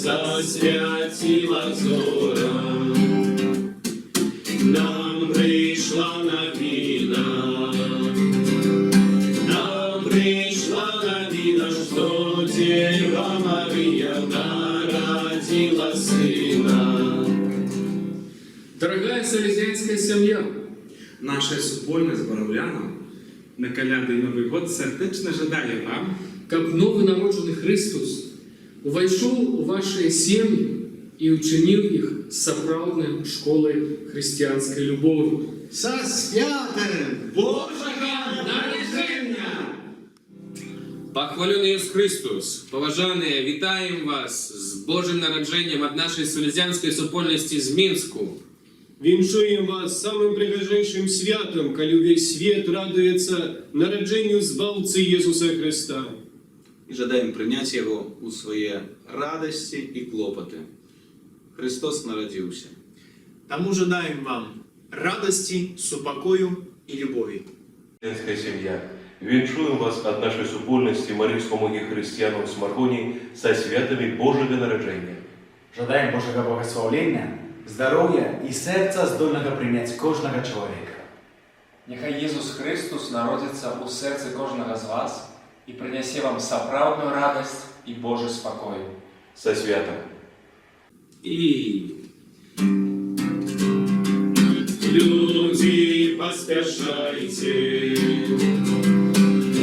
Засвятила зора, нам прийшла новина, что Дева Мария народила сына. Дорогая селезянська сім'я, наша супольне з Боровляном на коляду і Новий год сердечно жадає вам, как новый народженный Христос увайшов у ваши семьи и учинил их сапраўдной школой христианской любови. Со святым Божого народження! Похвалений Ісус Христос, поважані, вітаємо вас з Божим народженням від нашої селезянської супольності з Мінську. Віншуем вас самым пригожайшим святом, коли весь свет радуется народжению Збавцы Иисуса Христа. І жадаємо прийняти Його у своє радості і клопоти. Христос народився. Тому жадаем вам радости, супокою и любови. Христианская семья, венчуем вас от нашей супольности Марийскому и християнам с Маркони со святами Божьего народжения. Жадаем Божого благословения, здоров'я і серця здольного прийняти кожного чоловіка. Нехай Ісус Христос народиться у серці кожного з вас і принесе вам сапраўдную радость і Божий спокой. Со святом. І Люди, поспешайте,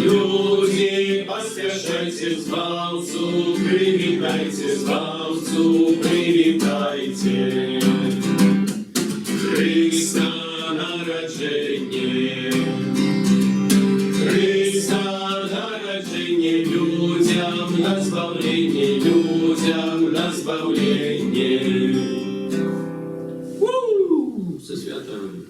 люди, поспешайте, Збавцу привітайте, Збавцу привітайте. Христа народження, Христа народження, людям на збавлення, людям на збавлення. Со святом.